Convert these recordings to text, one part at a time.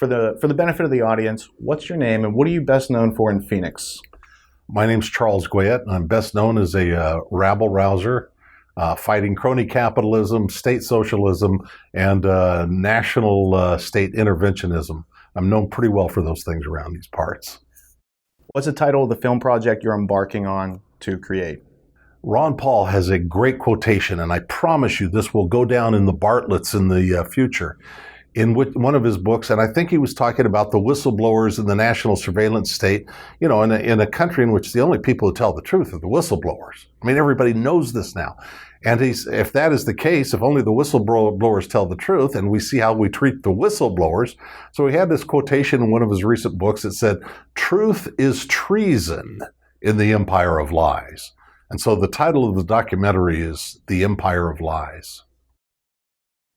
For the benefit of the audience, what's your name and what are you best known for in Phoenix? My name's Charles Goyette, and I'm best known as a rabble-rouser, fighting crony capitalism, state socialism, and national state interventionism. I'm known pretty well for those things around these parts. What's the title of the film project you're embarking on to create? Ron Paul has a great quotation, and I promise you this will go down in the Bartletts in the future. In one of his books, and I think he was talking about the whistleblowers in the national surveillance state, you know, in a country in which the only people who tell the truth are the whistleblowers. I mean, everybody knows this now. And if that is the case, if only the whistleblowers tell the truth, and we see how we treat the whistleblowers. So he had this quotation in one of his recent books that said, "Truth is treason in the empire of lies." And so the title of the documentary is The Empire of Lies.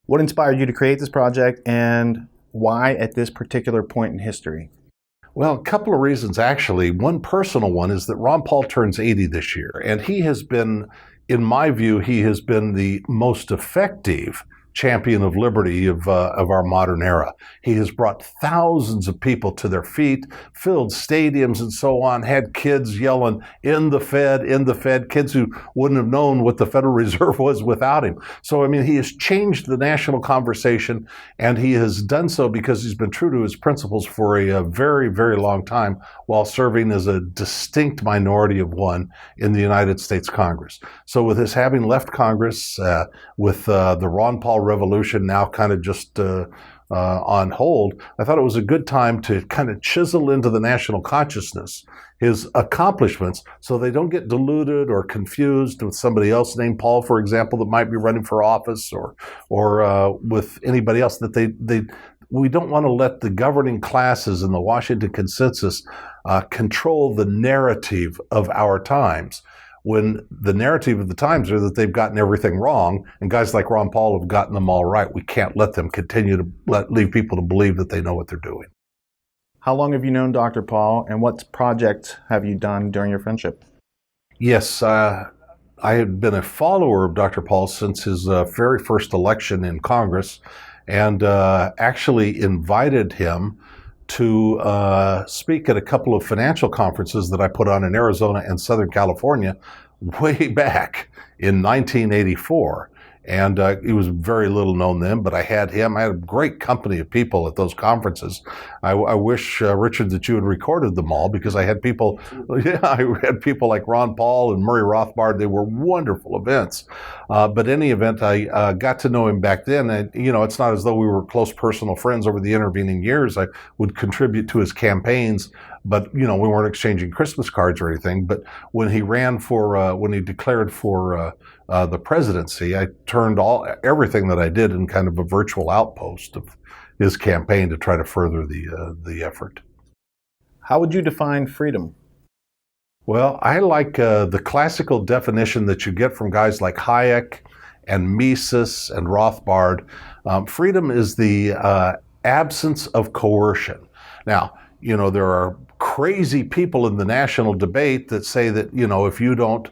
What inspired you to create this project, and why at this particular point in history? Well, a couple of reasons, actually. One personal one is that Ron Paul turns 80 this year, and he has been, in my view, he has been the most effective champion of liberty of our modern era. He has brought thousands of people to their feet, filled stadiums and so on, had kids yelling, in the Fed, kids who wouldn't have known what the Federal Reserve was without him. So, I mean, he has changed the national conversation, and he has done so because he's been true to his principles for a very, very long time while serving as a distinct minority of one in the United States Congress. So with his having left Congress, with the Ron Paul revolution now kind of just on hold, I thought it was a good time to kind of chisel into the national consciousness his accomplishments so they don't get diluted or confused with somebody else named Paul, for example, that might be running for office, or with anybody else that we don't want to let the governing classes and the Washington consensus control the narrative of our times, when the narrative of the times are that they've gotten everything wrong, and guys like Ron Paul have gotten them all right. We can't let them continue to leave people to believe that they know what they're doing. How long have you known Dr. Paul, and what projects have you done during your friendship? Yes, I had been a follower of Dr. Paul since his very first election in Congress, and actually invited him to speak at a couple of financial conferences that I put on in Arizona and Southern California way back in 1984. And he was very little known then, but I had him. I had a great company of people at those conferences. I wish, Richard, that you had recorded them all, because I had people, I had people like Ron Paul and Murray Rothbard. They were wonderful events. But any event, I got to know him back then. And, you know, it's not as though we were close personal friends over the intervening years. I would contribute to his campaigns, but, you know, we weren't exchanging Christmas cards or anything. But when he ran for, when he declared for the presidency, I turned everything that I did in kind of a virtual outpost of his campaign to try to further the effort. How would you define freedom? Well, I like the classical definition that you get from guys like Hayek and Mises and Rothbard. Freedom is the absence of coercion. Now, you know, there are crazy people in the national debate that say that, you know, if you don't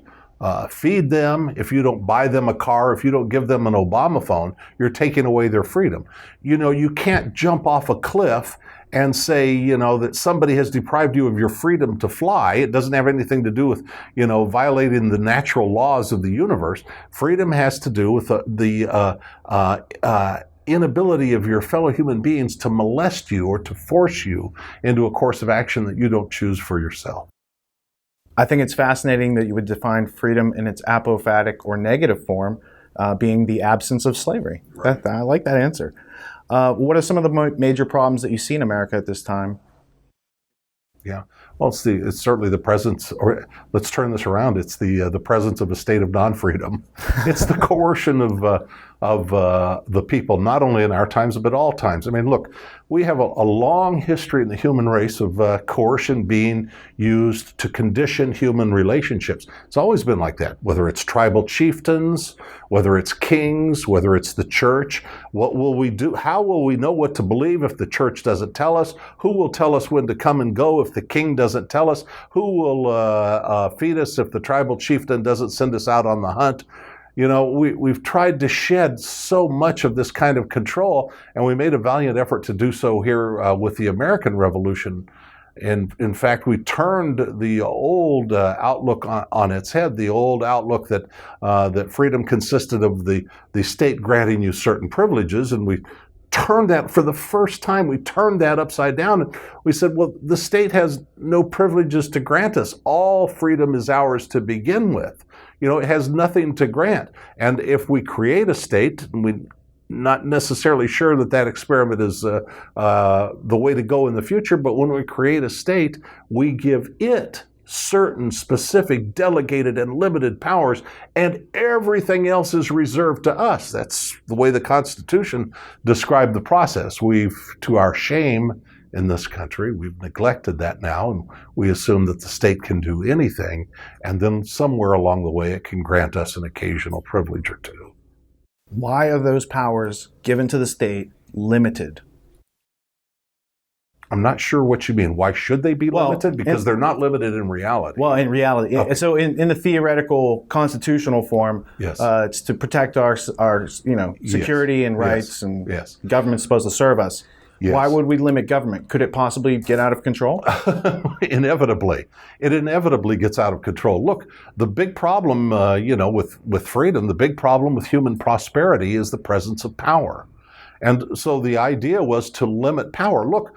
feed them, if you don't buy them a car, if you don't give them an Obama phone, you're taking away their freedom. You know, you can't jump off a cliff and say, you know, that somebody has deprived you of your freedom to fly. It doesn't have anything to do with, you know, violating the natural laws of the universe. Freedom has to do with the inability of your fellow human beings to molest you or to force you into a course of action that you don't choose for yourself. I think it's fascinating that you would define freedom in its apophatic or negative form, being the absence of slavery. Right. I like that answer. What are some of the major problems that you see in America at this time? Yeah, well, it's certainly the presence, or let's turn this around. It's the presence of a state of non-freedom. It's the coercion of the people, not only in our times but all times. I mean, look, we have a long history in the human race of coercion being used to condition human relationships. It's always been like that. Whether it's tribal chieftains, whether it's kings, whether it's the church. What will we do? How will we know what to believe if the church doesn't tell us? Who will tell us when to come and go if the king doesn't tell us? Who will feed us if the tribal chieftain doesn't send us out on the hunt? we've tried to shed so much of this kind of control, and we made a valiant effort to do so here with the American Revolution. And in fact, we turned the old outlook on its head, the old outlook that freedom consisted of the state granting you certain privileges, and we turned that, for the first time, we turned that upside down. And we said, well, the state has no privileges to grant us. All freedom is ours to begin with. It has nothing to grant. And if we create a state, and we're not necessarily sure that experiment is the way to go in the future, but when we create a state, we give it certain specific delegated and limited powers, and everything else is reserved to us. That's the way the Constitution described the process. We've, to our shame in this country, we've neglected that now, and we assume that the state can do anything, and then somewhere along the way it can grant us an occasional privilege or two. Why are those powers given to the state limited? I'm not sure what you mean. Why should they be limited? Because they're not limited in reality. Well, in reality. Okay. So in the theoretical constitutional form, yes. It's to protect our security yes. and rights, yes. and yes. government's supposed to serve us. Yes. Why would we limit government? Could it possibly get out of control? Inevitably. It inevitably gets out of control. Look, the big problem, with freedom, the big problem with human prosperity is the presence of power. And so the idea was to limit power. Look,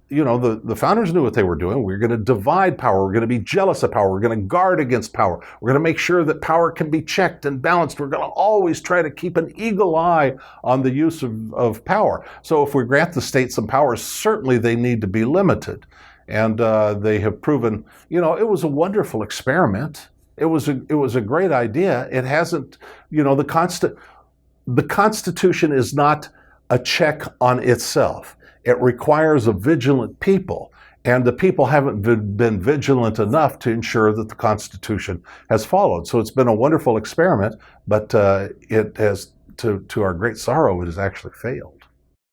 the founders knew what they were doing. We're going to divide power. We're going to be jealous of power. We're going to guard against power. We're going to make sure that power can be checked and balanced. We're going to always try to keep an eagle eye on the use of power. So if we grant the state some powers, certainly they need to be limited. And they have proven, it was a wonderful experiment. It was a great idea. It hasn't, the Constitution is not a check on itself. It requires a vigilant people, and the people haven't been vigilant enough to ensure that the Constitution has followed. So it's been a wonderful experiment, but it has, to our great sorrow, it has actually failed.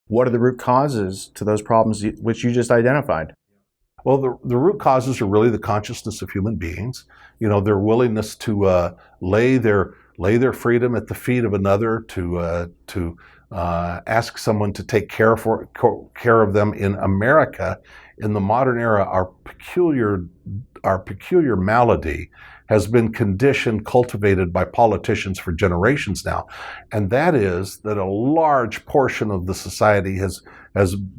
What are the root causes to those problems which you just identified? Well, the root causes are really the consciousness of human beings. Their willingness to lay their freedom at the feet of another, to ask someone to take care of them. In America, in the modern era, our peculiar malady has been conditioned, cultivated by politicians for generations now, and that is that a large portion of the society has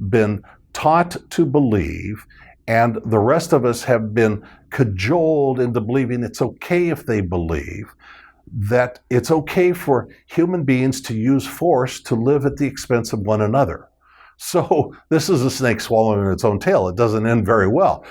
been taught to believe, and the rest of us have been cajoled into believing it's okay if they believe that it's okay for human beings to use force to live at the expense of one another. So this is a snake swallowing its own tail. It doesn't end very well.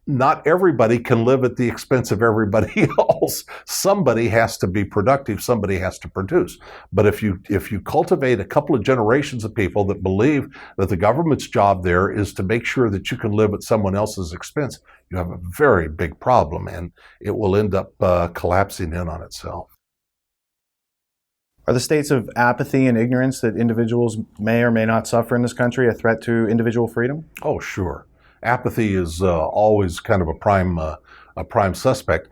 Not everybody can live at the expense of everybody else. Somebody has to be productive. Somebody has to produce. But if you cultivate a couple of generations of people that believe that the government's job there is to make sure that you can live at someone else's expense, you have a very big problem, and it will end up collapsing in on itself. Are the states of apathy and ignorance that individuals may or may not suffer in this country a threat to individual freedom? Oh, sure. Apathy is always kind of a prime suspect.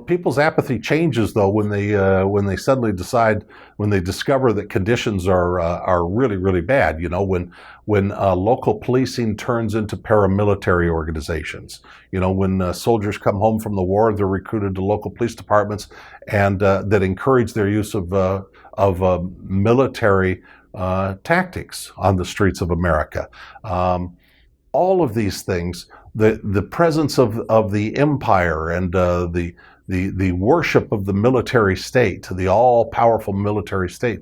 People's apathy changes though when they suddenly decide, when they discover that conditions are really, really bad. When local policing turns into paramilitary organizations. When soldiers come home from the war, they're recruited to local police departments, and that encourage their use of military tactics on the streets of America. All of these things, the presence of the empire and the worship of the military state, the all-powerful military state,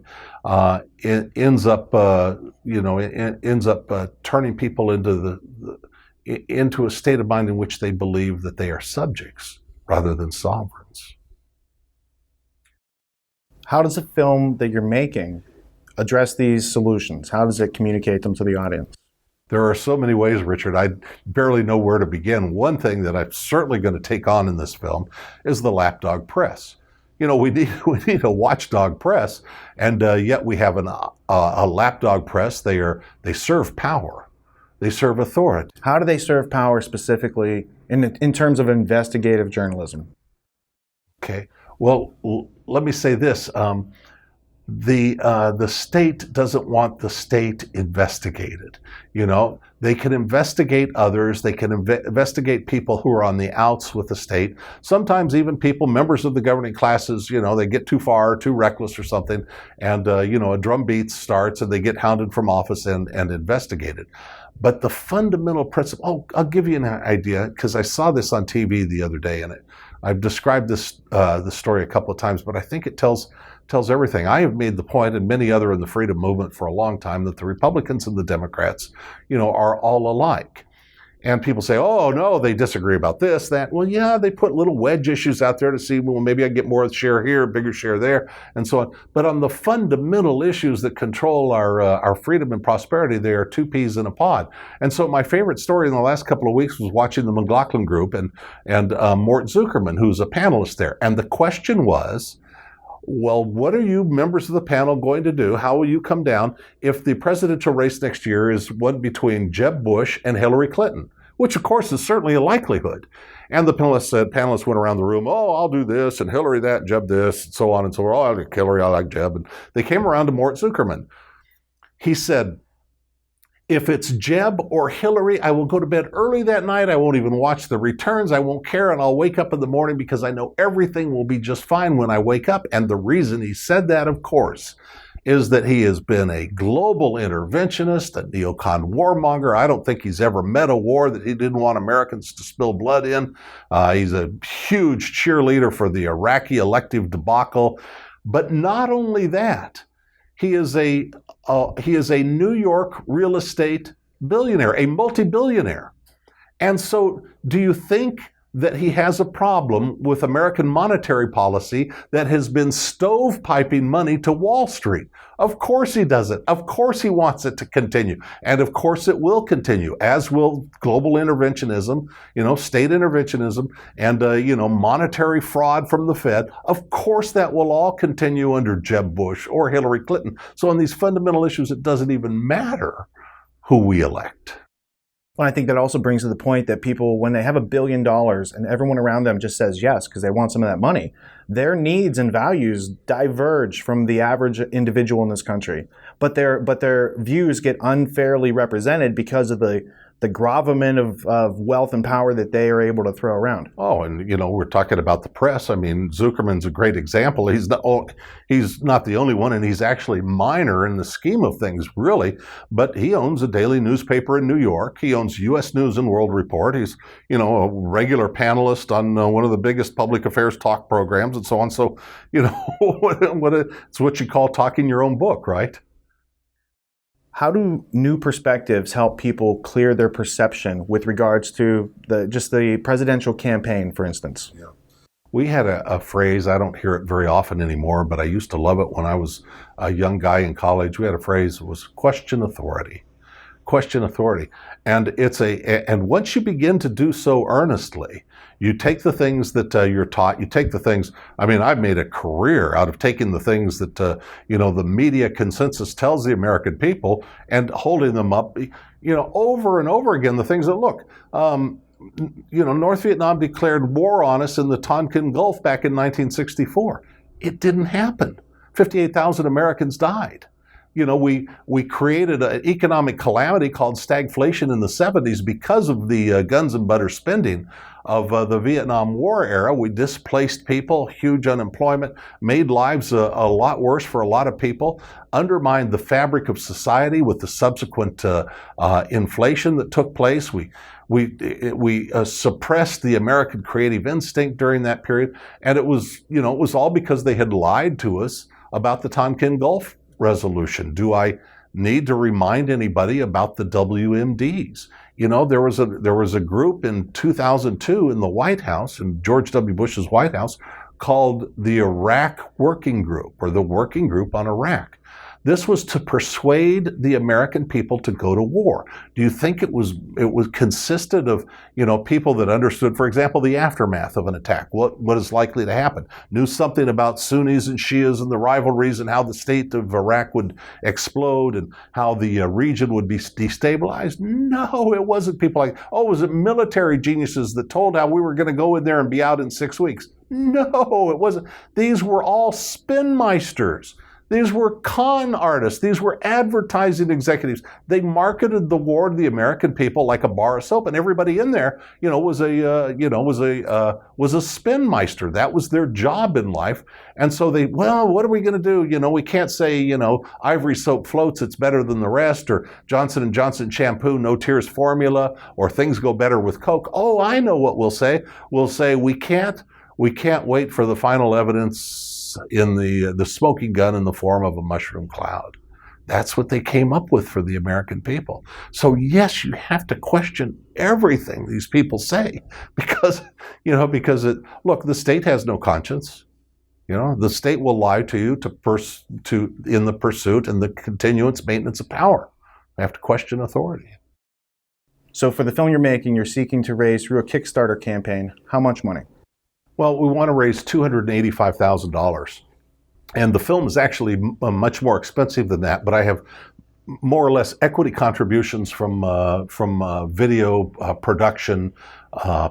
ends up turning people into a state of mind in which they believe that they are subjects rather than sovereigns. How does the film that you're making address these solutions? How does it communicate them to the audience? There are so many ways, Richard. I barely know where to begin. One thing that I'm certainly going to take on in this film is the lapdog press. We need a watchdog press, and yet we have a lapdog press. They serve power. They serve authority. How do they serve power specifically in terms of investigative journalism? Okay. Well, let me say this. The state doesn't want the state investigated. They can investigate others. They can investigate people who are on the outs with the state. Sometimes even people, members of the governing classes, they get too far, too reckless or something, and a drumbeat starts and they get hounded from office and investigated. But the fundamental principle, I'll give you an idea, because I saw this on TV the other day, and I've described this story a couple of times, but I think it tells everything. I have made the point, and many other in the freedom movement for a long time, that the Republicans and the Democrats, are all alike. And people say, oh, no, they disagree about this, that. Well, yeah, they put little wedge issues out there to see, well, maybe I get more share here, bigger share there, and so on. But on the fundamental issues that control our freedom and prosperity, they are two peas in a pod. And so my favorite story in the last couple of weeks was watching the McLaughlin Group and Mort Zuckerman, who's a panelist there. And the question was, well, what are you members of the panel going to do? How will you come down if the presidential race next year is one between Jeb Bush and Hillary Clinton? Which, of course, is certainly a likelihood. And the panelists went around the room, oh, I'll do this, and Hillary that, Jeb this, and so on and so on. Oh, I like Hillary, I like Jeb. And they came around to Mort Zuckerman. He said, if it's Jeb or Hillary, I will go to bed early that night. I won't even watch the returns. I won't care. And I'll wake up in the morning because I know everything will be just fine when I wake up. And the reason he said that, of course, is that he has been a global interventionist, a neocon warmonger. I don't think he's ever met a war that he didn't want Americans to spill blood in. He's a huge cheerleader for the Iraqi elective debacle. But not only that, he is a New York real estate billionaire, a multi-billionaire. And so do you think that he has a problem with American monetary policy that has been stovepiping money to Wall Street? Of course he doesn't. Of course he wants it to continue. And of course it will continue, as will global interventionism, state interventionism, and, monetary fraud from the Fed. Of course that will all continue under Jeb Bush or Hillary Clinton. So on these fundamental issues, it doesn't even matter who we elect. Well, I think that also brings to the point that people, when they have $1 billion and everyone around them just says yes because they want some of that money, their needs and values diverge from the average individual in this country. But their views get unfairly represented because of the gravamen of wealth and power that they are able to throw around. Oh, and we're talking about the press. I mean, Zuckerman's a great example. He's not the only one, and he's actually minor in the scheme of things, really. But he owns a daily newspaper in New York. He owns U.S. News and World Report. He's a regular panelist on one of the biggest public affairs talk programs and so on. So it's what you call talking your own book, right? How do new perspectives help people clear their perception with regards to the presidential campaign, for instance? Yeah. We had a phrase, I don't hear it very often anymore, but I used to love it when I was a young guy in college. We had a phrase, it was question authority. Question authority. And and once you begin to do so earnestly, you take the things that you're taught, you take the things, I've made a career out of taking the things that, the media consensus tells the American people and holding them up, over and over again, the things that, look, North Vietnam declared war on us in the Tonkin Gulf back in 1964. It didn't happen. 58,000 Americans died. We created an economic calamity called stagflation in the 70s because of the guns and butter spending of the Vietnam War era. We displaced people, huge unemployment, made lives a lot worse for a lot of people, undermined the fabric of society with the subsequent inflation that took place. We suppressed the American creative instinct during that period, and it was all because they had lied to us about the Tonkin Gulf resolution. Do I need to remind anybody about the WMDs? There was a group in 2002 in the White House, in George W. Bush's White House, called the Iraq Working Group, or the Working Group on Iraq. This was to persuade the American people to go to war. Do you think it was consisted of, people that understood, for example, the aftermath of an attack, what is likely to happen, knew something about Sunnis and Shias and the rivalries and how the state of Iraq would explode and how the region would be destabilized? No, it wasn't people like, was it military geniuses that told how we were going to go in there and be out in 6 weeks? No, it wasn't. These were all spinmeisters. These were con artists. These were advertising executives. They marketed the war to the American people like a bar of soap, and everybody in there, was a spinmeister. That was their job in life. And so what are we going to do? We can't say, Ivory soap floats, it's better than the rest, or Johnson & Johnson shampoo, no tears formula, or things go better with Coke. Oh, I know what we'll say. We'll say we can't wait for the final evidence in the smoking gun in the form of a mushroom cloud. That's what they came up with for the American people. So yes, you have to question everything these people say, because look, the state has no conscience. The state will lie to you in the pursuit and the continuance maintenance of power. I have to question authority. So for the film you're making, you're seeking to raise through a Kickstarter campaign, how much money? Well, we want to raise $285,000. And the film is actually much more expensive than that, but I have more or less equity contributions from video production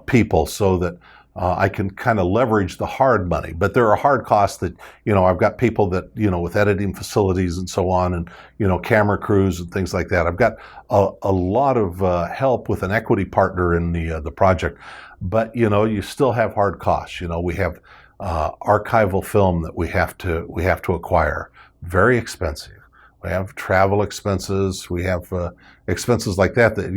people, so that I can kind of leverage the hard money. But there are hard costs that, I've got people that, with editing facilities and so on, and, camera crews and things like that. I've got a lot of help with an equity partner in the project. But, you still have hard costs. We have archival film that we have to acquire. Very expensive. We have travel expenses. We have expenses like that the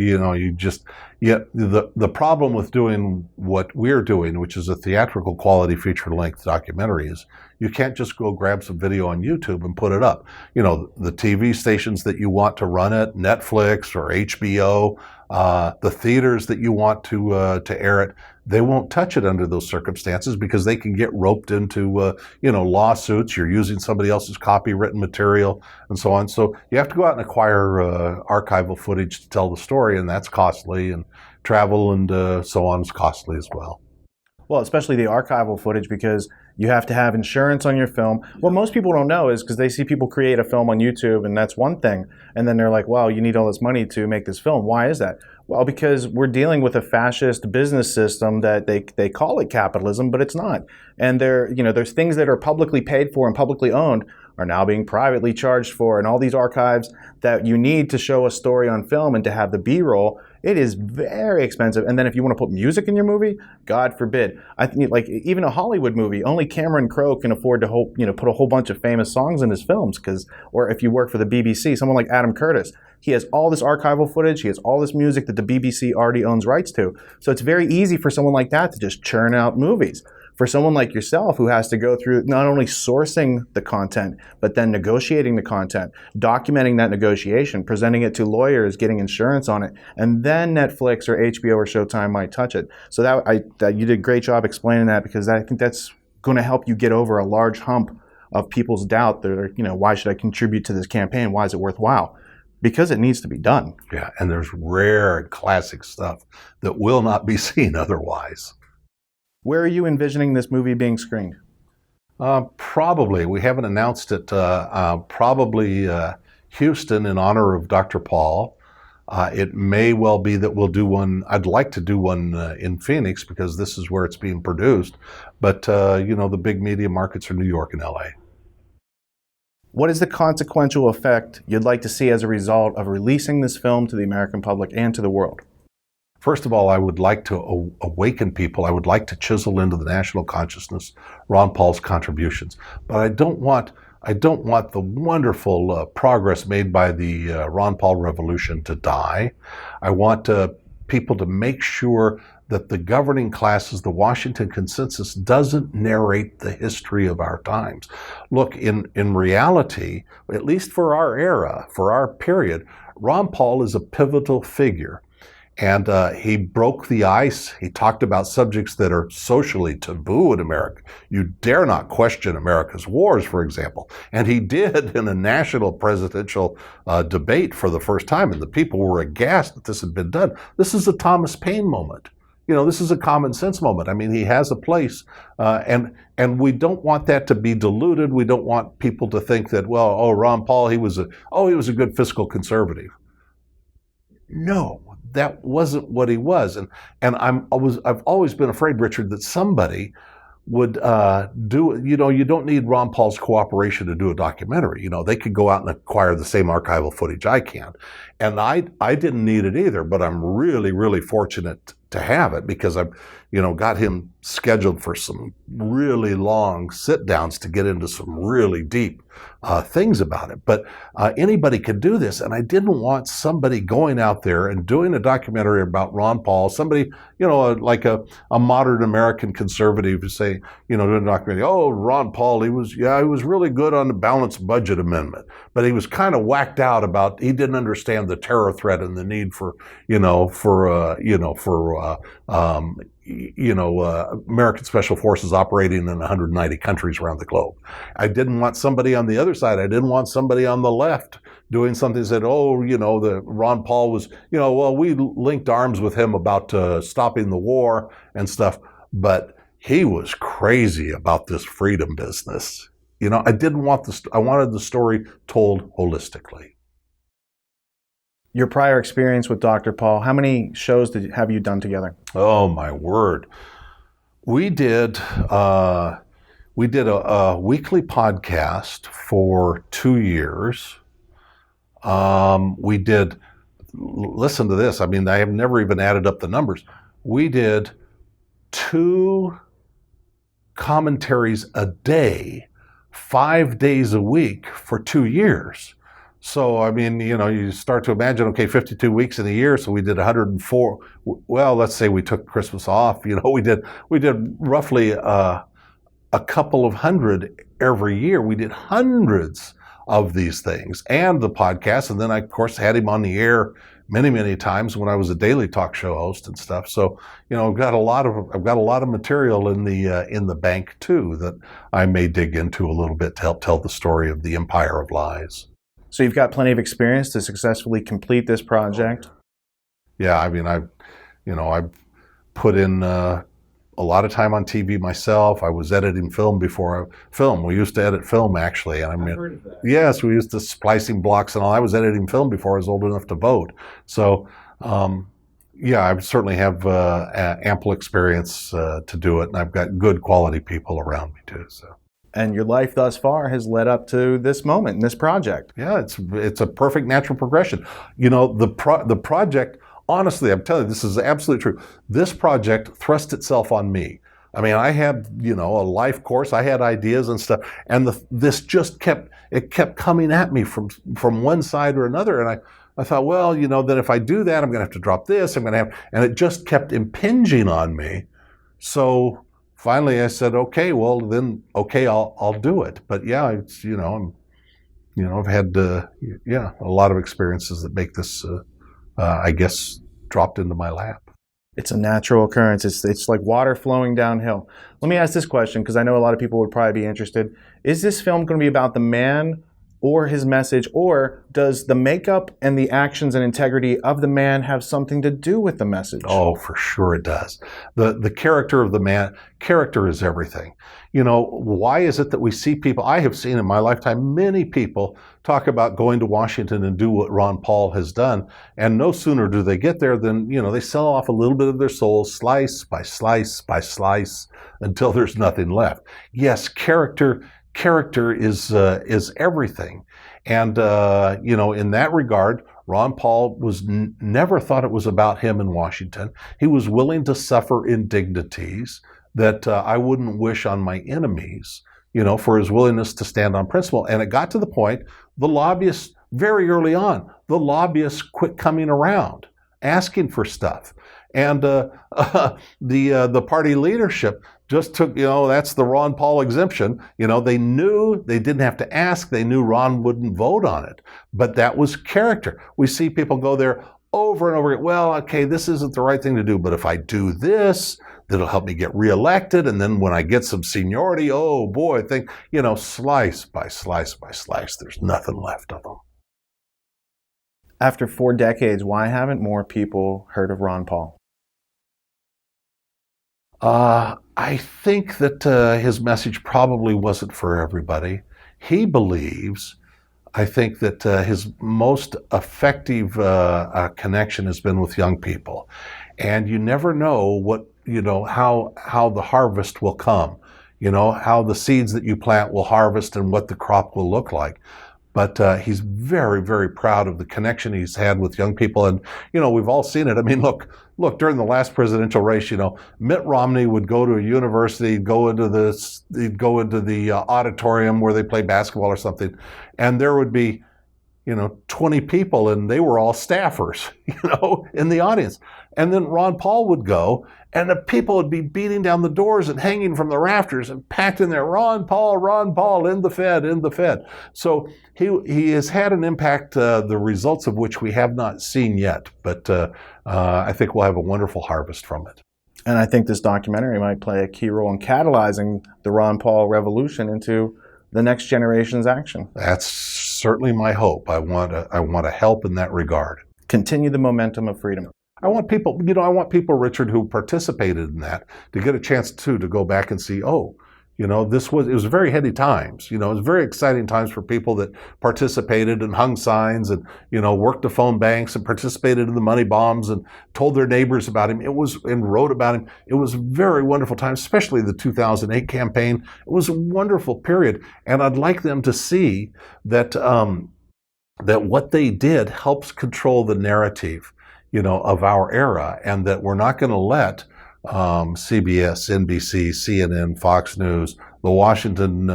problem with doing what we're doing, which is a theatrical quality feature-length documentary, is you can't just go grab some video on YouTube and put it up. The TV stations that you want to run it, Netflix or HBO, the theaters that you want to air it, they won't touch it under those circumstances, because they can get roped into lawsuits. You're using somebody else's copywritten material and so on. So you have to go out and acquire archival footage to tell the story, and that's costly, and travel and so on is costly as well. Well, especially the archival footage, because you have to have insurance on your film. What most people don't know is, because they see people create a film on YouTube, and that's one thing, and then they're like, wow, you need all this money to make this film. Why is that? Well, because we're dealing with a fascist business system that they call it capitalism, but it's not. And there's things that are publicly paid for and publicly owned are now being privately charged for, and all these archives that you need to show a story on film and to have the B-roll, it is very expensive. And then if you want to put music in your movie, God forbid. I think, like, even a Hollywood movie, only Cameron Crowe can afford to put a whole bunch of famous songs in his films, or if you work for the BBC, someone like Adam Curtis, he has all this archival footage, he has all this music that the BBC already owns rights to. So it's very easy for someone like that to just churn out movies. For someone like yourself, who has to go through not only sourcing the content, but then negotiating the content, documenting that negotiation, presenting it to lawyers, getting insurance on it, and then Netflix or HBO or Showtime might touch it. So that you did a great job explaining that, because I think that's going to help you get over a large hump of people's doubt. They're, why should I contribute to this campaign? Why is it worthwhile? Because it needs to be done. Yeah, and there's rare and classic stuff that will not be seen otherwise. Where are you envisioning this movie being screened? Probably. We haven't announced it. Probably Houston, in honor of Dr. Paul. It may well be that we'll do one. I'd like to do one in Phoenix, because this is where it's being produced. But, the big media markets are New York and LA. What is the consequential effect you'd like to see as a result of releasing this film to the American public and to the world? First of all, I would like to awaken people. I would like to chisel into the national consciousness Ron Paul's contributions. But I don't want the wonderful progress made by the Ron Paul revolution to die. I want people to make sure that the governing classes, the Washington Consensus, doesn't narrate the history of our times. Look, in reality, at least for our era, for our period, Ron Paul is a pivotal figure. And he broke the ice. He talked about subjects that are socially taboo in America. You dare not question America's wars, for example. And he did in a national presidential debate for the first time, and the people were aghast that this had been done. This is a Thomas Paine moment. This is a common sense moment. I mean, he has a place, and we don't want that to be diluted. We don't want people to think that, Ron Paul, he was a good fiscal conservative. No. That wasn't what he was, and I've always been afraid, Richard, that somebody would do, you don't need Ron Paul's cooperation to do a documentary. They could go out and acquire the same archival footage I can. And I didn't need it either, but I'm really, really fortunate to have it because I've, got him scheduled for some really long sit downs to get into some really deep things about it. But anybody could do this. And I didn't want somebody going out there and doing a documentary about Ron Paul, somebody, like a modern American conservative who say, doing a documentary, oh, Ron Paul, he was really good on the balanced budget amendment, but he was kind of whacked out about, he didn't understand the terror threat and the need for, American Special Forces operating in 190 countries around the globe. I didn't want somebody on the other side. I didn't want somebody on the left doing something that said, the Ron Paul was, we linked arms with him about stopping the war and stuff, but he was crazy about this freedom business. I didn't want I wanted the story told holistically. Your prior experience with Dr. Paul, how many shows have you done together? Oh, my word. We did a weekly podcast for 2 years. We did, listen to this, I have never even added up the numbers. We did 2 commentaries a day, 5 days a week for 2 years. So, you start to imagine, okay, 52 weeks in a year, so we did 104. Well, let's say we took Christmas off. We did roughly a couple of hundred every year. We did hundreds of these things and the podcast. And then I, of course, had him on the air many, many times when I was a daily talk show host and stuff. So, I've got a lot of material in the bank too that I may dig into a little bit to help tell the story of the Empire of Lies. So you've got plenty of experience to successfully complete this project. Yeah, I've put in a lot of time on TV myself. I was editing film before film. We used to edit film actually. And I've heard of that. Yes, we used to splicing blocks and all. I was editing film before I was old enough to vote. So, I certainly have ample experience to do it, and I've got good quality people around me too. So. And your life thus far has led up to this moment, this project. Yeah, it's a perfect natural progression. The project, honestly, I'm telling you, this is absolutely true. This project thrust itself on me. I had, a life course. I had ideas and stuff, and this just kept coming at me from one side or another. And I thought, well, then if I do that, I'm going to have to drop this. And it just kept impinging on me. So finally, I said, okay, well then, okay, I'll do it. But yeah, it's, I've had, a lot of experiences that make this, I guess, dropped into my lap. It's a natural occurrence. It's like water flowing downhill. Let me ask this question, because I know a lot of people would probably be interested. Is this film going to be about the man or his message, or does the makeup and the actions and integrity of the man have something to do with the message? Oh, for sure it does. The character of the man, character is everything. Why is it that we see people, I have seen in my lifetime, many people talk about going to Washington and do what Ron Paul has done, and no sooner do they get there than, they sell off a little bit of their soul, slice by slice by slice, until there's nothing left. Yes, character is everything. And, in that regard, Ron Paul was never thought it was about him in Washington. He was willing to suffer indignities that I wouldn't wish on my enemies, for his willingness to stand on principle. And it got to the point, the lobbyists, very early on, the lobbyists quit coming around, asking for stuff. And the party leadership just took, that's the Ron Paul exemption. They knew they didn't have to ask. They knew Ron wouldn't vote on it. But that was character. We see people go there over and over again. Well, okay, this isn't the right thing to do, but if I do this, that'll help me get reelected. And then when I get some seniority, oh boy, I think, slice by slice by slice, there's nothing left of them. After 4 decades, why haven't more people heard of Ron Paul? I think that his message probably wasn't for everybody. He believes, I think that his most effective connection has been with young people. And you never know what, how the harvest will come. how the seeds that you plant will harvest and what the crop will look like. But he's very, very proud of the connection he's had with young people. And, we've all seen it. I mean, look, during the last presidential race, Mitt Romney would go to a university, he'd go into the auditorium where they play basketball or something, and there would be, 20 people, and they were all staffers, in the audience. And then Ron Paul would go, and the people would be beating down the doors and hanging from the rafters and packed in there, Ron Paul, in the Fed. So he has had an impact, the results of which we have not seen yet. But I think we'll have a wonderful harvest from it. And I think this documentary might play a key role in catalyzing the Ron Paul revolution into the next generation's action. That's certainly my hope. I want to help in that regard. Continue the momentum of freedom. I want people, Richard, who participated in that to get a chance to go back and see, it was very heady times. It was very exciting times for people that participated and hung signs and, worked the phone banks and participated in the money bombs and told their neighbors about him. And wrote about him. It was a very wonderful time, especially the 2008 campaign. It was a wonderful period. And I'd like them to see that, that what they did helps control the narrative, of our era, and that we're not going to let CBS, NBC, CNN, Fox News, the Washington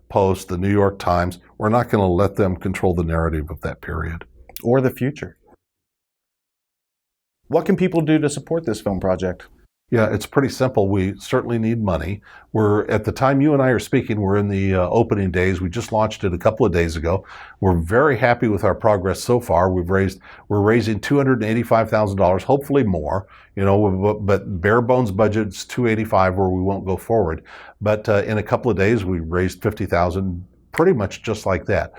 Post, the New York Times, we're not going to let them control the narrative of that period. Or the future. What can people do to support this film project? Yeah, it's pretty simple. We certainly need money. At the time you and I are speaking, we're in the opening days. We just launched it a couple of days ago. We're very happy with our progress so far. We're raising $285,000, hopefully more. But bare bones budget's $285,000, where we won't go forward. But in a couple of days, we raised $50,000, pretty much just like that.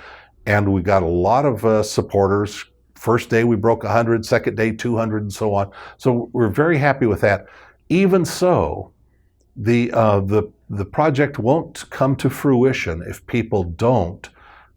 And we got a lot of supporters. First day we broke 100, second day 200, and so on. So we're very happy with that. Even so, the project won't come to fruition if people don't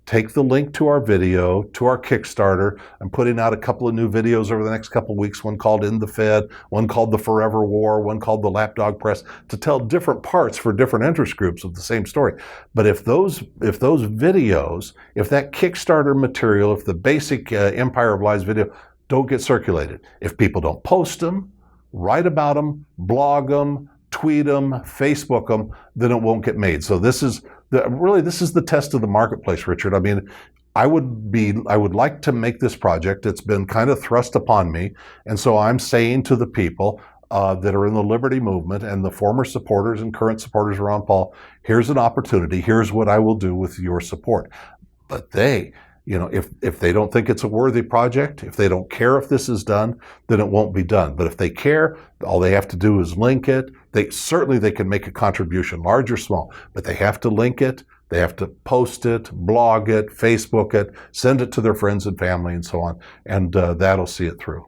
take the link to our video, to our Kickstarter. I'm putting out a couple of new videos over the next couple of weeks, one called In the Fed, one called The Forever War, one called The Lapdog Press, to tell different parts for different interest groups of the same story. But if those videos, if that Kickstarter material, if the basic Empire of Lies video don't get circulated, if people don't post them, write about them, blog them, tweet them, Facebook them, then it won't get made. So this is the test of the marketplace, Richard. I mean, I would like to make this project. It's been kind of thrust upon me. And so I'm saying to the people that are in the liberty movement and the former supporters and current supporters of Ron Paul, here's an opportunity. Here's what I will do with your support. But they, if they don't think it's a worthy project, if they don't care if this is done, then it won't be done. But if they care, all they have to do is link it. They can make a contribution, large or small, but they have to link it. They have to post it, blog it, Facebook it, send it to their friends and family and so on. And that'll see it through.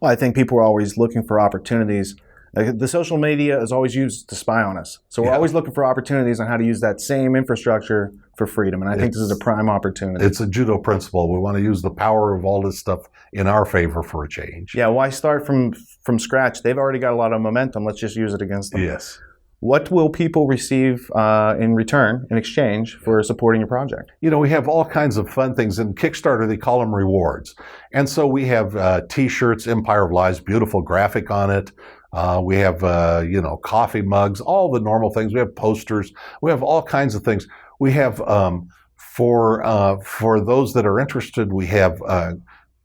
Well, I think people are always looking for opportunities. The social media is always used to spy on us. So we're always looking for opportunities on how to use that same infrastructure for freedom. And I think this is a prime opportunity. It's a judo principle. We want to use the power of all this stuff in our favor for a change. Yeah, why start from scratch? They've already got a lot of momentum. Let's just use it against them. Yes. What will people receive in return, in exchange for supporting your project? We have all kinds of fun things. In Kickstarter, they call them rewards. And so we have T-shirts, Empire of Lies, beautiful graphic on it. We have, coffee mugs, all the normal things. We have posters. We have all kinds of things. We have, for those that are interested, we have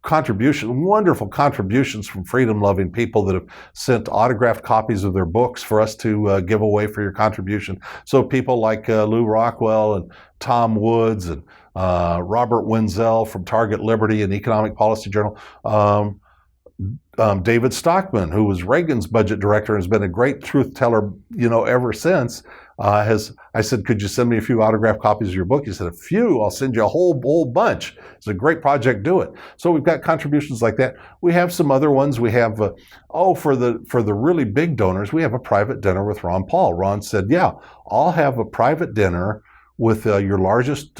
wonderful contributions from freedom-loving people that have sent autographed copies of their books for us to give away for your contribution. So people like Lou Rockwell and Tom Woods and Robert Wenzel from Target Liberty and Economic Policy Journal. David Stockman, who was Reagan's budget director and has been a great truth teller, ever since, I said, could you send me a few autographed copies of your book? He said, a few? I'll send you a whole bunch. It's a great project. Do it. So we've got contributions like that. We have some other ones. We have, for the really big donors, we have a private dinner with Ron Paul. Ron said, yeah, I'll have a private dinner with your largest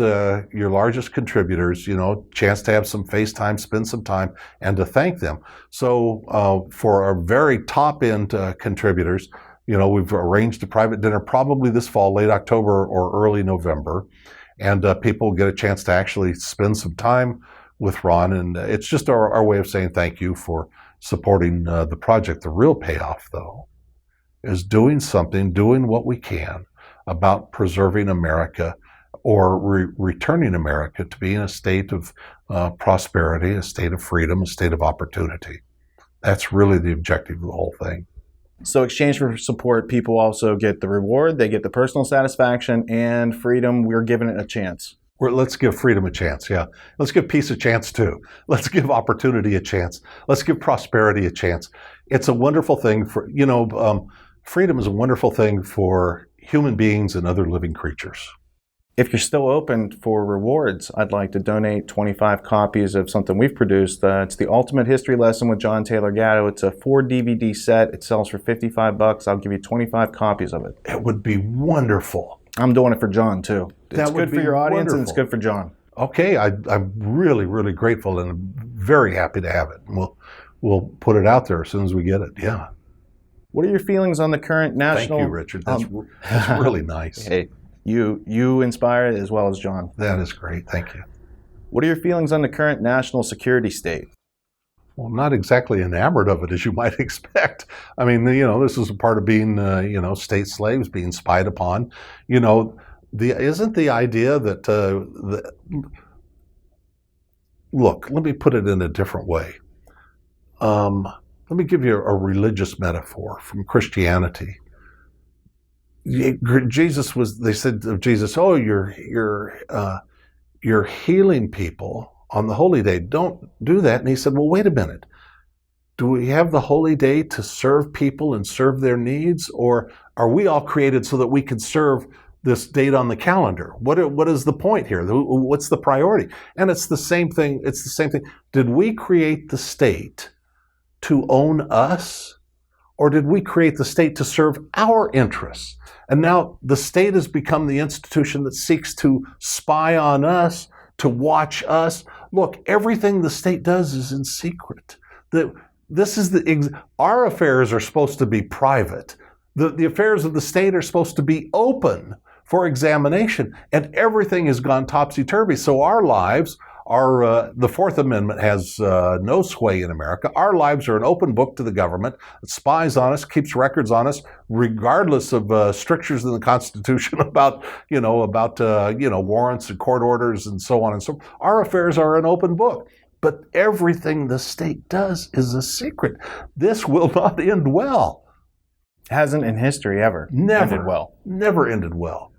contributors, chance to have some FaceTime, spend some time, and to thank them. So for our very top end contributors, We've arranged a private dinner probably this fall, late October or early November, and people get a chance to actually spend some time with Ron. And it's just our way of saying thank you for supporting the project. The real payoff, though, is doing what we can about preserving America, or returning America to be in a state of prosperity, a state of freedom, a state of opportunity. That's really the objective of the whole thing. So exchange for support, people also get the reward, they get the personal satisfaction and freedom. We're giving it a chance. Let's give freedom a chance, yeah. Let's give peace a chance too. Let's give opportunity a chance. Let's give prosperity a chance. It's a wonderful thing for, freedom is a wonderful thing for human beings and other living creatures. If you're still open for rewards, I'd like to donate 25 copies of something we've produced. It's the Ultimate History Lesson with John Taylor Gatto. It's a 4 DVD set. It sells for $55. I'll give you 25 copies of it. It would be wonderful. I'm doing it for John, too. It's good for your audience, and it's good for John. Okay, I'm really, really grateful and very happy to have it. We'll put it out there as soon as we get it, yeah. What are your feelings on the current national... Thank you, Richard. That's really nice. Hey. You inspire as well as John. That is great. Thank you. What are your feelings on the current national security state? Well, I'm not exactly enamored of it, as you might expect. I mean, this is a part of being, state slaves, being spied upon. Isn't the idea that, look, let me put it in a different way. Let me give you a religious metaphor from Christianity. They said of Jesus, oh, you're healing people on the holy day. Don't do that. And he said, well, wait a minute. Do we have the holy day to serve people and serve their needs? Or are we all created so that we can serve this date on the calendar? What is the point here? What's the priority? And it's the same thing. Did we create the state to own us? Or did we create the state to serve our interests? And now the state has become the institution that seeks to spy on us, to watch us. Look, everything the state does is in secret. Our affairs are supposed to be private. The affairs of the state are supposed to be open for examination, and everything has gone topsy-turvy. So our lives the Fourth Amendment has no sway in America. Our lives are an open book to the government. It spies on us, keeps records on us, regardless of strictures in the Constitution about warrants and court orders and so on and so forth. Our affairs are an open book. But everything the state does is a secret. This will not end well. Hasn't in history ever ended well. Never ended well.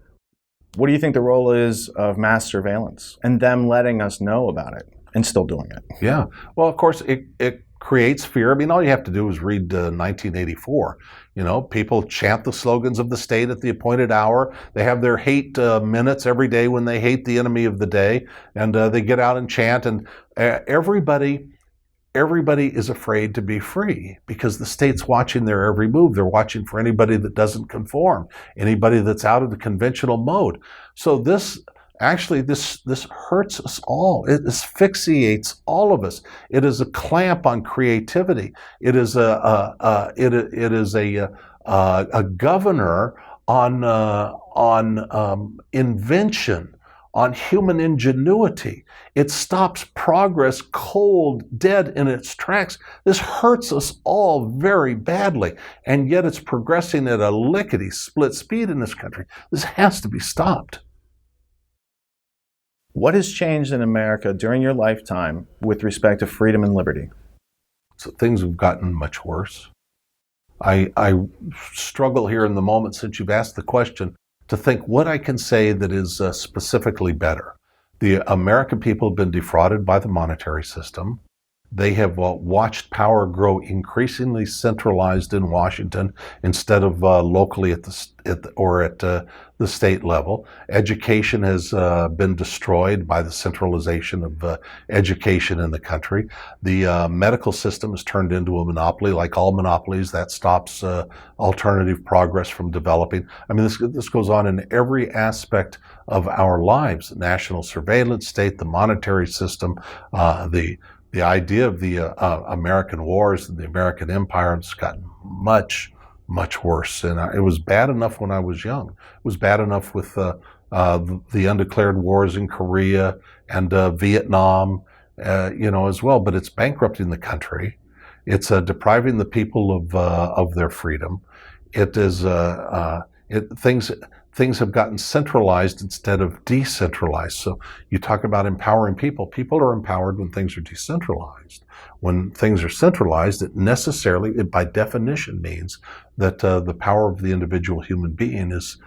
What do you think the role is of mass surveillance and them letting us know about it and still doing it? Yeah. Well, of course, it creates fear. I mean, all you have to do is read 1984. People chant the slogans of the state at the appointed hour. They have their hate minutes every day when they hate the enemy of the day. And they get out and chant. And everybody is afraid to be free because the state's watching their every move. They're watching for anybody that doesn't conform, anybody that's out of the conventional mode. So this hurts us all. It asphyxiates all of us. It is a clamp on creativity. It is a governor on invention, on human ingenuity. It stops progress cold, dead in its tracks. This hurts us all very badly, and yet it's progressing at a lickety-split speed in this country. This has to be stopped. What has changed in America during your lifetime with respect to freedom and liberty? So things have gotten much worse. I struggle here in the moment, since you've asked the question, to think what I can say that is specifically better. The American people have been defrauded by the monetary system. They have watched power grow increasingly centralized in Washington instead of locally at the state level. Education has been destroyed by the centralization of education in the country. The medical system has turned into a monopoly. Like all monopolies, that stops alternative progress from developing. I mean, this goes on in every aspect of our lives: national surveillance state, the monetary system, the idea of the American wars and the American empire has gotten much, much worse. And it was bad enough when I was young. It was bad enough with the undeclared wars in Korea and Vietnam, as well. But it's bankrupting the country. It's depriving the people of their freedom. It is things have gotten centralized instead of decentralized. So you talk about empowering people. People are empowered when things are decentralized. When things are centralized, it by definition means that the power of the individual human being is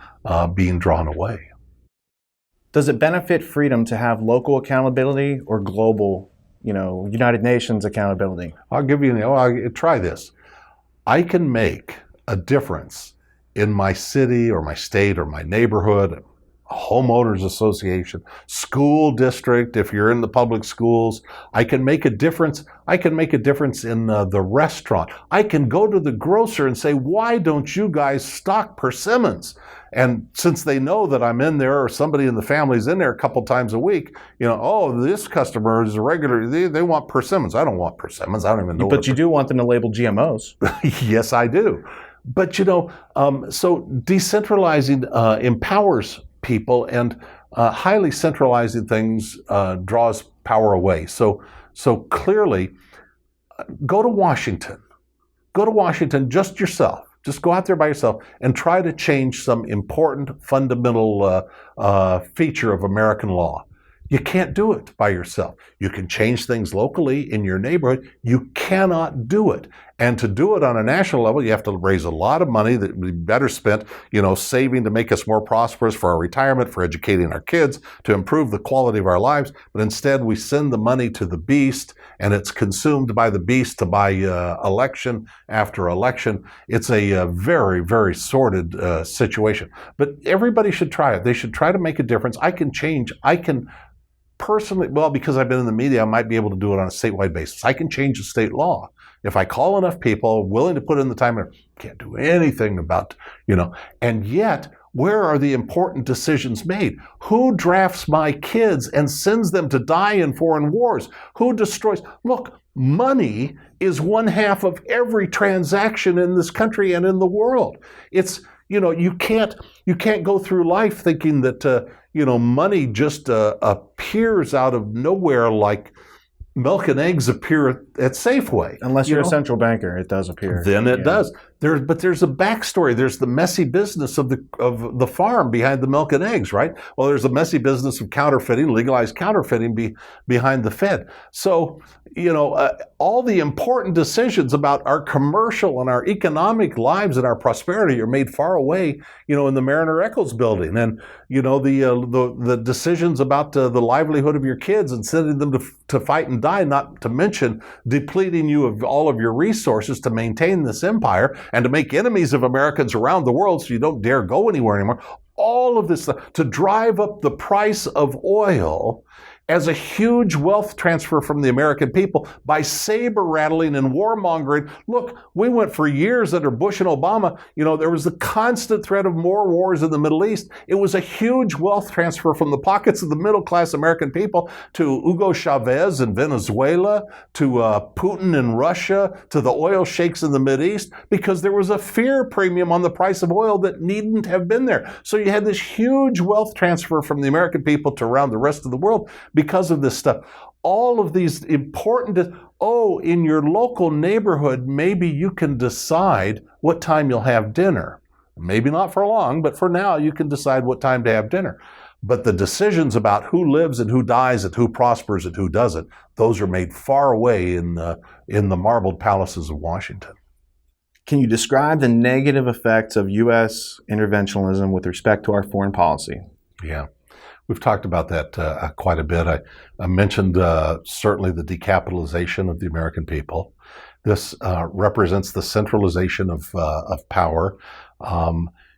being drawn away. Does it benefit freedom to have local accountability or global, United Nations accountability? I'll give you, try this. I can make a difference in my city or my state or my neighborhood, a homeowners association, school district, if you're in the public schools. I can make a difference. I can make a difference in the restaurant. I can go to the grocer and say, why don't you guys stock persimmons? And since they know that I'm in there or somebody in the family's in there a couple times a week, this customer is a regular, they want persimmons. I don't want persimmons. I don't even know. But you do want them to label GMOs. Yes, I do. But, so decentralizing empowers people, and highly centralizing things draws power away. So clearly, go to Washington. Go to Washington just yourself. Just go out there by yourself and try to change some important fundamental feature of American law. You can't do it by yourself. You can change things locally in your neighborhood. You cannot do it. And to do it on a national level, you have to raise a lot of money that would be better spent, saving to make us more prosperous for our retirement, for educating our kids, to improve the quality of our lives. But instead, we send the money to the beast, and it's consumed by the beast to buy election after election. It's a very, very sordid situation. But everybody should try it. They should try to make a difference. I can personally, because I've been in the media, I might be able to do it on a statewide basis. I can change the state law. If I call enough people willing to put in the time, I can't do anything about, and yet, where are the important decisions made? Who drafts my kids and sends them to die in foreign wars? Who destroys? Look, money is one half of every transaction in this country and in the world. It's, you can't go through life thinking that, money just appears out of nowhere like milk and eggs appear at Safeway. Unless you're a central banker, it does appear. Then it does. But there's a backstory. There's the messy business of the farm behind the milk and eggs, right? Well, there's a messy business of counterfeiting, legalized counterfeiting behind the Fed. So, all the important decisions about our commercial and our economic lives and our prosperity are made far away, in the Mariner Eccles building. And, the decisions about the livelihood of your kids and sending them to fight and die, not to mention depleting you of all of your resources to maintain this empire and to make enemies of Americans around the world so you don't dare go anywhere anymore. All of this stuff to drive up the price of oil as a huge wealth transfer from the American people by saber rattling and warmongering. Look, we went for years under Bush and Obama. There was the constant threat of more wars in the Middle East. It was a huge wealth transfer from the pockets of the middle class American people to Hugo Chavez in Venezuela, to Putin in Russia, to the oil sheiks in the Mideast, because there was a fear premium on the price of oil that needn't have been there. So you had this huge wealth transfer from the American people to around the rest of the world because of this stuff. All of these important, in your local neighborhood, maybe you can decide what time you'll have dinner. Maybe not for long, but for now you can decide what time to have dinner. But the decisions about who lives and who dies and who prospers and who doesn't, those are made far away in the marbled palaces of Washington. Can you describe the negative effects of U.S. interventionism with respect to our foreign policy? Yeah. We've talked about that quite a bit. I mentioned certainly the decapitalization of the American people. This represents the centralization of power.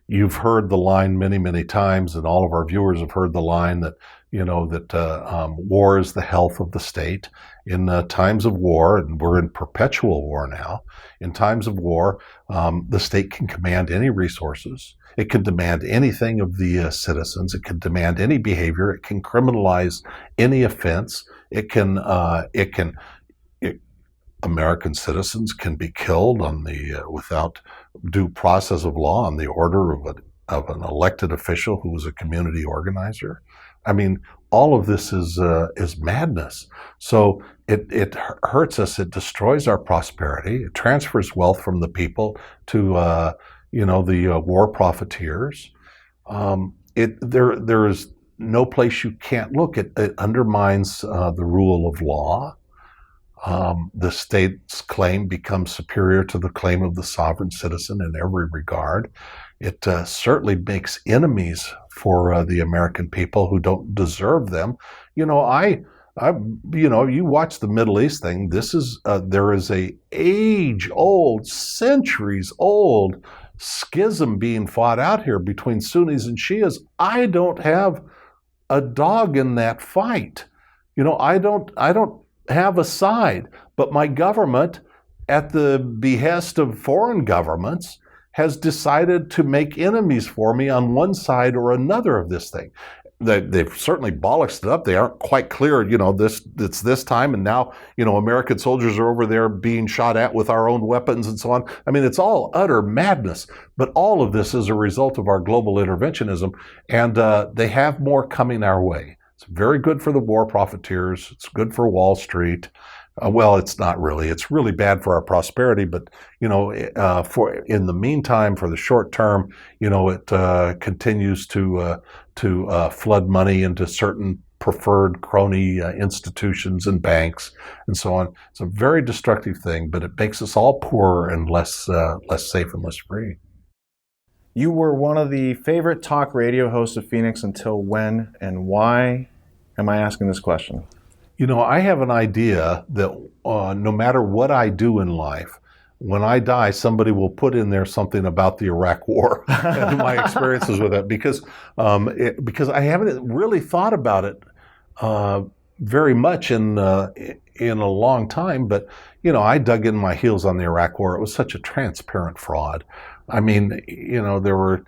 You've heard the line many, many times, and all of our viewers have heard the line that war is the health of the state. In times of war, and we're in perpetual war now, in times of war, the state can command any resources. It can demand anything of the citizens. It can demand any behavior. It can criminalize any offense. American citizens can be killed without due process of law on the order of an elected official who was a community organizer. I mean, all of this is madness. So it hurts us. It destroys our prosperity. It transfers wealth from the people to the war profiteers. There is no place you can't look. It undermines the rule of law. The state's claim becomes superior to the claim of the sovereign citizen in every regard. It certainly makes enemies for the American people who don't deserve them. You watch the Middle East thing. There is a age-old, centuries-old schism being fought out here between Sunnis and Shias. I don't have a dog in that fight. I don't have a side, but my government, at the behest of foreign governments, has decided to make enemies for me on one side or another of this thing. They've certainly bollocksed it up. They aren't quite clear, it's this time, and now, American soldiers are over there being shot at with our own weapons and so on. I mean, it's all utter madness. But all of this is a result of our global interventionism, and they have more coming our way. It's very good for the war profiteers. It's good for Wall Street. Well, it's not really. It's really bad for our prosperity. But for in the meantime, for the short term, it continues to flood money into certain preferred crony institutions and banks and so on. It's a very destructive thing, but it makes us all poorer and less safe and less free. You were one of the favorite talk radio hosts of Phoenix until when and why am I asking this question? I have an idea that no matter what I do in life, when I die, somebody will put in there something about the Iraq War and my experiences with it, because I haven't really thought about it very much in a long time. But I dug in my heels on the Iraq War. It was such a transparent fraud. I mean, there were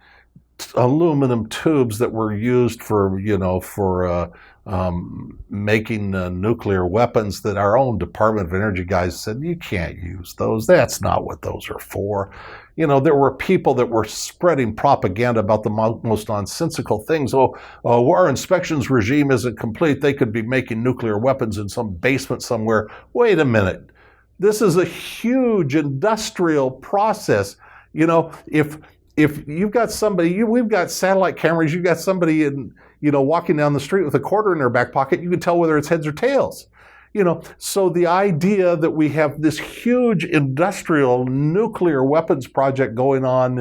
aluminum tubes that were used for making nuclear weapons that our own Department of Energy guys said, you can't use those. That's not what those are for. There were people that were spreading propaganda about the most nonsensical things. Our inspections regime isn't complete. They could be making nuclear weapons in some basement somewhere. Wait a minute. This is a huge industrial process. If you've got somebody, we've got satellite cameras, you've got somebody walking down the street with a quarter in their back pocket, you can tell whether it's heads or tails. So the idea that we have this huge industrial nuclear weapons project going on